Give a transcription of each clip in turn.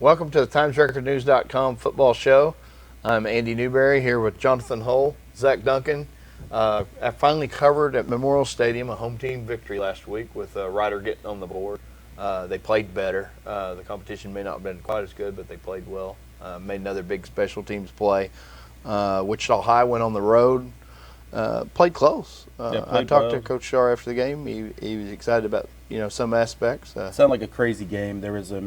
Welcome to the TimesRecordNews.com football show. I'm Andy Newberry here with Jonathan Hull, Zach Duncan. I finally covered at Memorial Stadium a home team victory last week with Ryder getting on the board. They played better. The competition may not have been quite as good, but they played well. Made another big special teams play. Wichita High went on the road, played close. I talked to Coach Shar after the game. He was excited about some aspects. Sounded like a crazy game. There was a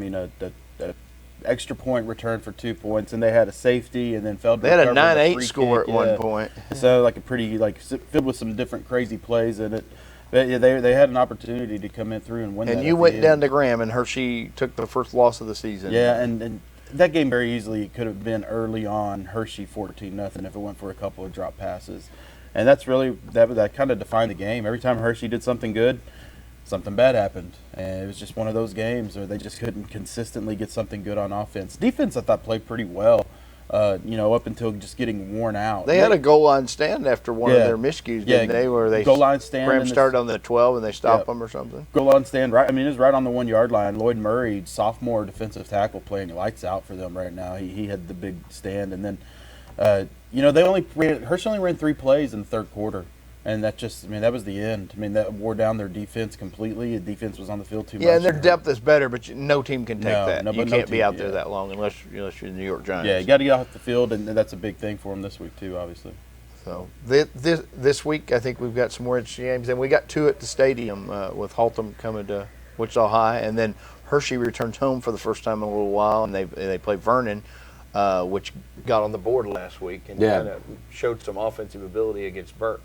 extra point return for 2 points, and they had a safety, and then fell to they had a 9-8 score at one point. So like a pretty filled with some different crazy plays in it. But yeah, they had an opportunity to come in through and win. And that you went down to Graham, and Hershey took the first loss of the season. Yeah, and that game very easily could have been early on Hershey 14-0 if it went for a couple of drop passes, and that's really that kind of defined the game. Every time Hershey did something good, something bad happened, and it was just one of those games where they just couldn't consistently get something good on offense. Defense, I thought, played pretty well, up until just getting worn out. They had a goal line stand after one of their miscues, didn't they? Where they goal line stand. Graham started on the 12 and they stopped them or something. Goal line stand, right? I mean, it was right on the 1 yard line. Lloyd Murray, sophomore defensive tackle, playing lights out for them right now. He had the big stand, and then Hershey only ran 3 plays in the third quarter. And that was the end. I mean, that wore down their defense completely. The defense was on the field too much. Yeah, and their depth is better, but no team can take that. You can't be out there that long unless you're the New York Giants. Yeah, you got to get off the field, and that's a big thing for them this week too, obviously. So this week, I think we've got some more interesting games, and we got 2 at the stadium with Haltom coming to Wichita High, and then Hershey returns home for the first time in a little while, and they play Vernon, which got on the board last week and kind of showed some offensive ability against Burke.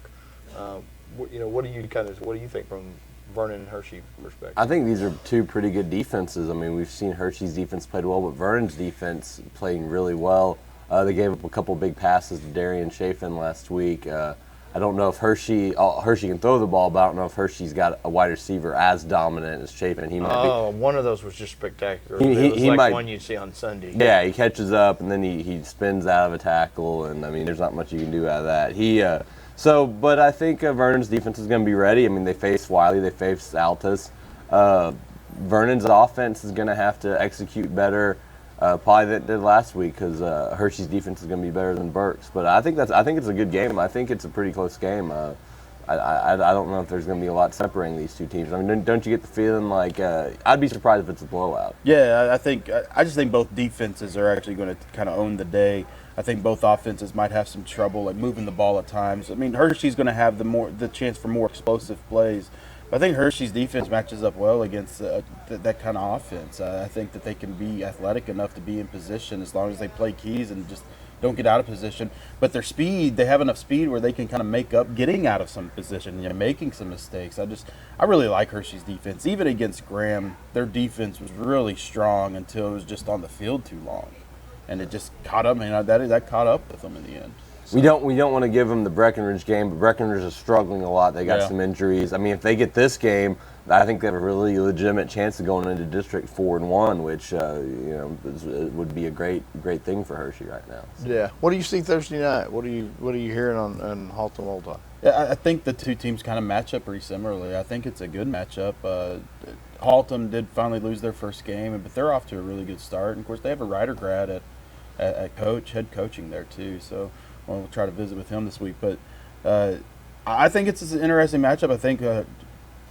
What do you think from Vernon and Hershey perspective? I think these are 2 pretty good defenses. I mean, we've seen Hershey's defense played well, but Vernon's defense playing really well. They gave up a couple big passes to Darian Chafin last week. I don't know if Hershey can throw the ball, but I don't know if Hershey's got a wide receiver as dominant as Chafin. One of those was just spectacular. It was like one you'd see on Sunday. Yeah, he catches up and then he spins out of a tackle, and I mean, there's not much you can do out of that. But I think Vernon's defense is going to be ready. I mean, they face Wiley, they face Altus. Vernon's offense is going to have to execute better, probably than it did last week, because Hershey's defense is going to be better than Burke's. But I think it's a good game. I think it's a pretty close game. I don't know if there's going to be a lot separating these 2 teams. I mean, don't you get the feeling like I'd be surprised if it's a blowout? Yeah, I just think both defenses are actually going to kind of own the day. I think both offenses might have some trouble, like moving the ball at times. I mean, Hershey's going to have the chance for more explosive plays. But I think Hershey's defense matches up well against that kind of offense. I think that they can be athletic enough to be in position as long as they play keys and just don't get out of position. But their speed, they have enough speed where they can kind of make up getting out of some position, making some mistakes. I really like Hershey's defense. Even against Graham, their defense was really strong until it was just on the field too long. And it just caught up. That caught up with them in the end. So. We don't want to give them the Breckenridge game, but Breckenridge is struggling a lot. They got some injuries. I mean, if they get this game, I think they have a really legitimate chance of going into District 4-1, which would be a great thing for Hershey right now. So. Yeah. What do you see Thursday night? What are you hearing on Haltom Old High? Yeah, I think the 2 teams kind of match up pretty similarly. I think it's a good matchup. Haltom did finally lose their first game, but they're off to a really good start. And of course, they have a Ryder grad at head coaching there too. So we'll try to visit with him this week. But I think it's an interesting matchup. I think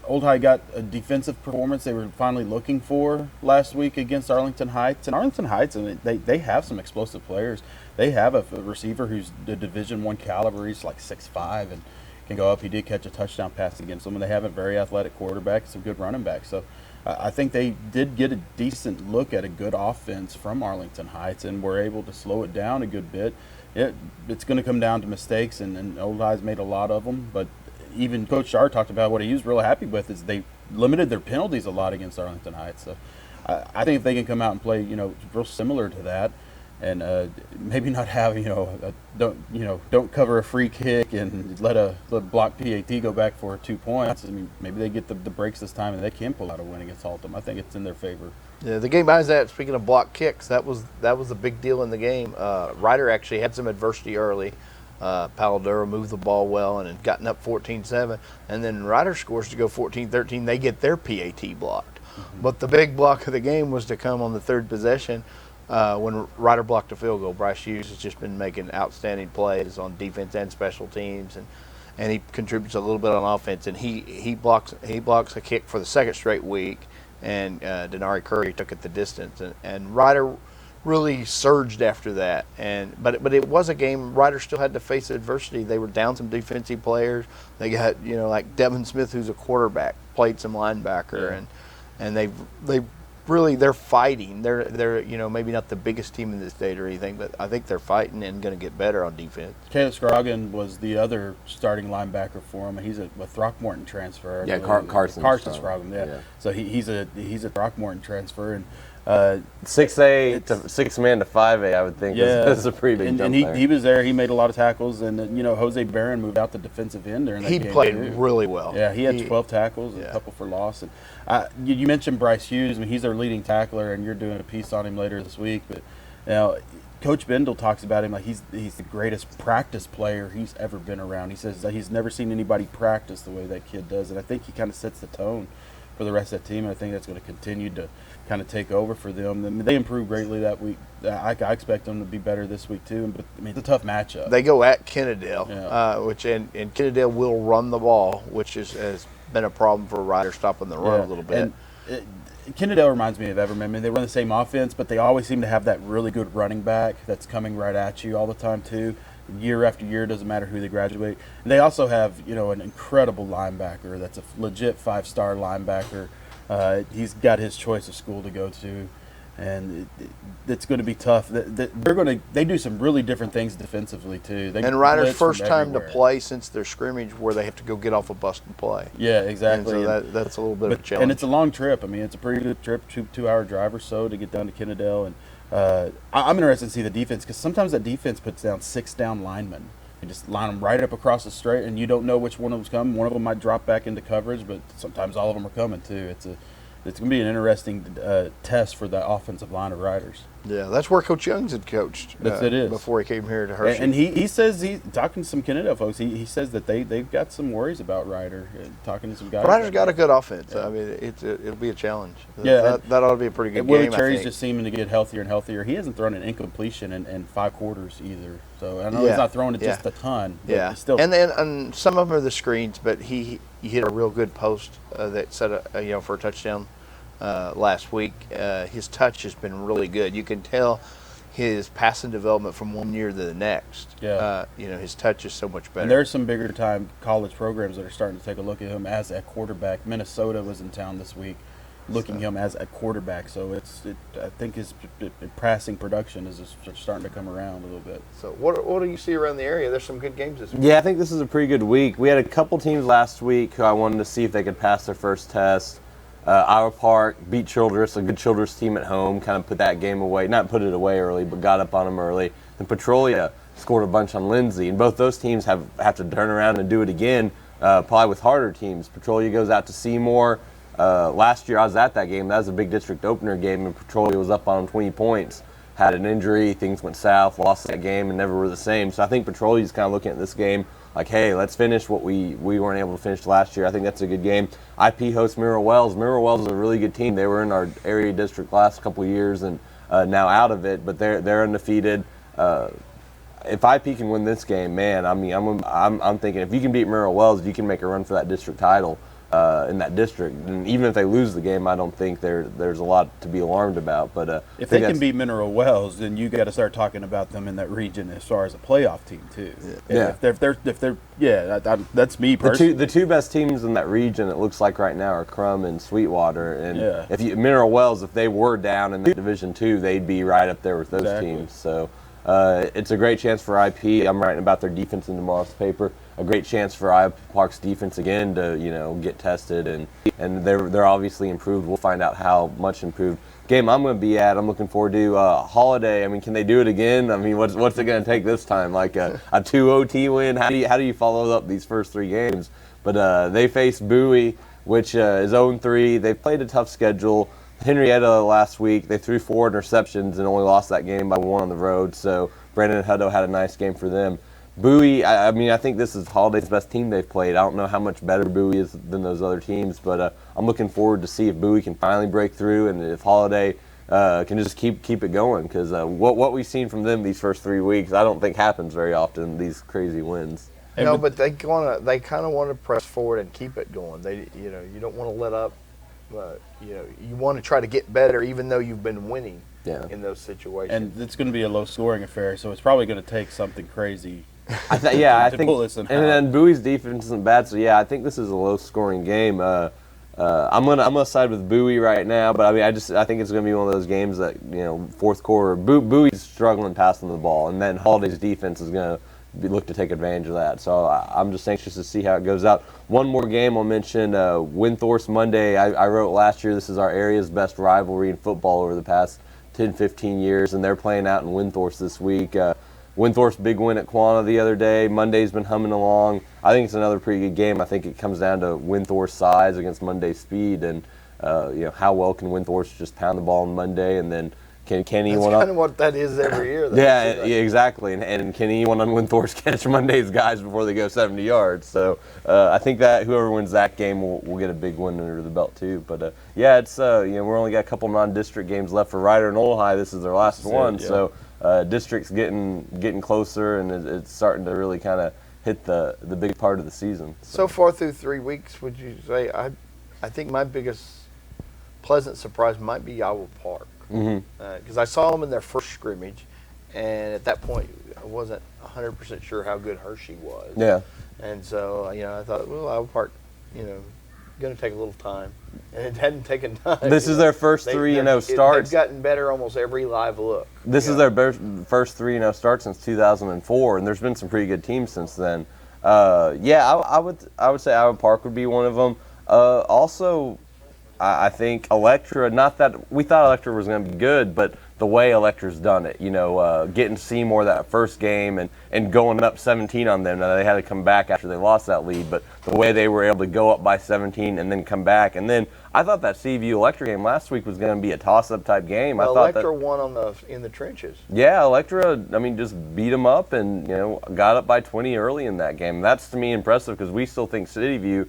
Old High got a defensive performance they were finally looking for last week against Arlington Heights. And Arlington Heights, they have some explosive players. They have a receiver who's the Division I caliber. He's like 6'5" and can go up. He did catch a touchdown pass against them, and they have a very athletic quarterback, some good running backs. So I think they did get a decent look at a good offense from Arlington Heights and were able to slow it down a good bit. It's going to come down to mistakes, and Old High's made a lot of them. But even Coach Shar talked about what he was really happy with is they limited their penalties a lot against Arlington Heights. So I think if they can come out and play, real similar to that, and maybe not have don't cover a free kick and let a block PAT go back for 2 points. I mean, maybe they get the breaks this time and they can pull out a win against Haltom. I think it's in their favor. Yeah, the game I was at, speaking of block kicks, that was a big deal in the game. Ryder actually had some adversity early. Paladura moved the ball well and had gotten up 14-7, and then Ryder scores to go 14-13. They get their PAT blocked. Mm-hmm. But the big block of the game was to come on the third possession. when Ryder blocked a field goal, Bryce Hughes has just been making outstanding plays on defense and special teams, and he contributes a little bit on offense. And he blocks a kick for the second straight week, and Denari Curry took it the distance, and Ryder really surged after that. But it was a game. Ryder still had to face adversity. They were down some defensive players. They got like Devin Smith, who's a quarterback, played some linebacker, and they're fighting. They're maybe not the biggest team in the state or anything, but I think they're fighting and going to get better on defense. Caleb Scroggin was the other starting linebacker for him. He's a Throckmorton transfer. Yeah, Carson Scroggin. Yeah. So he's a Throckmorton transfer, and 6A to 6-man to 5A, I would think. Is a pretty big jump there. He was there. He made a lot of tackles, and Jose Barron moved out the defensive end during that game. He played too. really well. Yeah, he had 12 tackles and a couple for loss. And you mentioned Bryce Hughes. I mean, he's our leading tackler, and you're doing a piece on him later this week. But Coach Bendel talks about him like he's the greatest practice player he's ever been around. He says that he's never seen anybody practice the way that kid does, and I think he kind of sets the tone for the rest of that team. And I think that's going to continue to kind of take over for them. I mean, they improved greatly that week. I expect them to be better this week too. But I mean, it's a tough matchup. They go at Kennedale, and Kennedale will run the ball, which has been a problem for Ryder stopping the run a little bit. And Kennedale reminds me of Everman. I mean, they run the same offense, but they always seem to have that really good running back that's coming right at you all the time too. Year after year, doesn't matter who they graduate. And they also have, an incredible linebacker that's a legit 5-star linebacker. He's got his choice of school to go to, and it's going to be tough. They do some really different things defensively too. And Ryder's first time to play since their scrimmage where they have to go get off a bust and play. Yeah, exactly. And so that's a little bit of a challenge. And it's a long trip. I mean, it's a pretty good trip, 2-hour drive or so to get down to Kennedale. And I'm interested to see the defense, because sometimes that defense puts down 6 down linemen. You just line them right up across the straight, and you don't know which one of them's coming. One of them might drop back into coverage, but sometimes all of them are coming too. It's going to be an interesting test for the offensive line of Riders. Yeah, that's where Coach Youngs had coached. It is. Before he came here to Hershey. And he says, he's talking to some Kennedale folks, he says that they've got some worries about Ryder. Talking to some guys. Ryder's got a good offense. Yeah. I mean, it'll be a challenge. Yeah, that ought to be a pretty good game. Willie Cherry's just seeming to get healthier and healthier. He hasn't thrown an incompletion in 5 quarters either. So I know he's not throwing it just a ton. But he's still. And some of them are the screens, but he hit a real good post that set for a touchdown last week. His touch has been really good. You can tell his passing development from one year to the next. Yeah. His touch is so much better. And there's some bigger time college programs that are starting to take a look at him as a quarterback. Minnesota was in town this week looking at him as a quarterback. So I think his passing production is starting to come around a little bit. So what do you see around the area? There's some good games this week. Yeah, I think this is a pretty good week. We had a couple teams last week who I wanted to see if they could pass their first test. Iowa Park beat Childress, a good Childress team at home, kind of put that game away. Not put it away early, but got up on them early. Then Petrolia scored a bunch on Lindsay. And both those teams have to turn around and do it again, probably with harder teams. Petrolia goes out to Seymour. Last year I was at that game. That was a big district opener game, and Petrolia was up on them 20 points. Had an injury, things went south, lost that game, and never were the same. So I think Petrolia's kind of looking at this game like, hey, let's finish what we weren't able to finish last year. I think that's a good game. IP hosts Mineral Wells. Mineral Wells is a really good team. They were in our area district last couple of years and now out of it, but they're undefeated. If IP can win this game, man, I mean, I'm thinking if you can beat Mineral Wells, you can make a run for that district title in that district. And even if they lose the game, I don't think there's a lot to be alarmed about. But if they can beat Mineral Wells, then you got to start talking about them in that region as far as a playoff team too. Yeah. That's me personally. The two best teams in that region, it looks like right now, are Crum and Sweetwater. And if Mineral Wells, if they were down in Division II, they'd be right up there with those teams. So it's a great chance for IP. I'm writing about their defense in tomorrow's paper. A great chance for Iowa Park's defense again to get tested, and they're obviously improved. We'll find out how much improved. Game I'm going to be at, I'm looking forward to Holiday. I mean, can they do it again? I mean, what's it going to take this time? Like a 2 OT win? How do you follow up these first 3 games? But they face Bowie, which is 0-3. They've played a tough schedule. Henrietta last week, they threw 4 interceptions and only lost that game by 1 on the road. So Brandon Hutto had a nice game for them. Bowie, I mean, I think this is Holiday's best team they've played. I don't know how much better Bowie is than those other teams, but I'm looking forward to see if Bowie can finally break through, and if Holiday can just keep it going, because what we've seen from them these first 3 weeks, I don't think happens very often, these crazy wins. No, but they kind of want to press forward and keep it going. You don't want to let up. You want to try to get better, even though you've been winning in those situations. And it's going to be a low-scoring affair, so it's probably going to take something crazy. I think, pull this in. And then Bowie's defense isn't bad, so I think this is a low-scoring game. I'm gonna side with Bowie right now, but I mean, I think it's gonna be one of those games that, fourth quarter, Bowie's struggling passing the ball, and then Holiday's defense is gonna look to take advantage of that. So I'm just anxious to see how it goes out. One more game I'll mention: Windthorst Monday. I wrote last year this is our area's best rivalry in football over the past 10-15 years, and they're playing out in Windthorst this week. Windthorst's big win at Quanah the other day. Monday's been humming along. I think it's another pretty good game. I think it comes down to Windthorst's size against Monday's speed, and how well can Windthorst just pound the ball on Monday, and then can anyone? That's kind of what that is every year. Yeah, exactly. And can anyone on Windthorst catch Monday's guys before they go 70 yards? So I think that whoever wins that game will get a big win under the belt too. But it's we're only got a couple non-district games left for Ryder and Old High. This is their last one, so. District's getting closer, and it's starting to really kind of hit the big part of the season. So far through 3 weeks, would you say I think my biggest pleasant surprise might be Iowa Park, because I saw them in their first scrimmage, and at that point I wasn't 100% sure how good Hershey was. Yeah. And so I thought, well, Iowa Park, going to take a little time, and it hadn't taken time. This is their first 3-0 starts. They've gotten better almost every live look. This is their first 3-0 start since 2004, and there's been some pretty good teams since then. I would say Iowa Park would be one of them. Also, I think Electra. Not that we thought Electra was going to be good, but the way Electra's done it, getting Seymour that first game and going up 17 on them. Now, they had to come back after they lost that lead, but the way they were able to go up by 17 and then come back. And then I thought that CVU Electra game last week was going to be a toss-up type game. Well, I thought Electra won in the trenches. Yeah, Electra, just beat them up and, got up by 20 early in that game. That's, to me, impressive, because we still think Cityview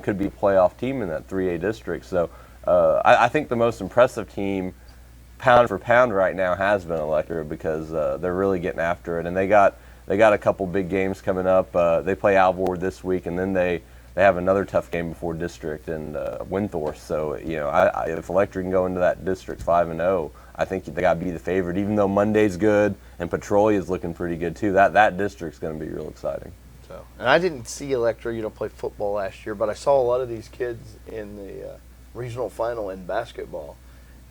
could be a playoff team in that 3A district. So I think the most impressive team pound for pound right now has been Electra, because they're really getting after it, and they got a couple big games coming up. They play Alvord this week, and then they have another tough game before district and Windthorst. So if Electra can go into that district 5-0, I think they got to be the favorite. Even though Monday's good and Petrolia is looking pretty good too, that district's going to be real exciting. So, and I didn't see Electra play football last year, but I saw a lot of these kids in the regional final in basketball.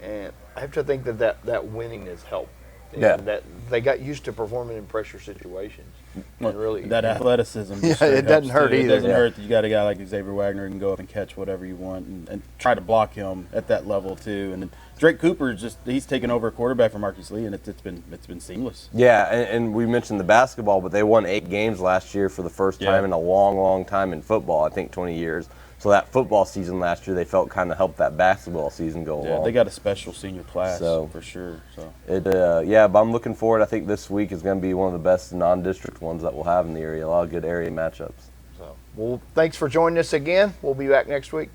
And I have to think that winning has helped. That they got used to performing in pressure situations. Well, really, that athleticism. It doesn't hurt either. It doesn't hurt that you got a guy like Xavier Wagner who can go up and catch whatever you want and try to block him at that level too. And then Drake Cooper he's taken over a quarterback from Marcus Lee, and it's been seamless. Yeah, and we mentioned the basketball, but they won 8 games last year for the first time in a long, long time in football. I think 20 years. So that football season last year, they felt kind of helped that basketball season go along. Yeah, they got a special senior class for sure. So but I'm looking forward. I think this week is going to be one of the best non-district ones that we'll have in the area. A lot of good area matchups. So, well, thanks for joining us again. We'll be back next week.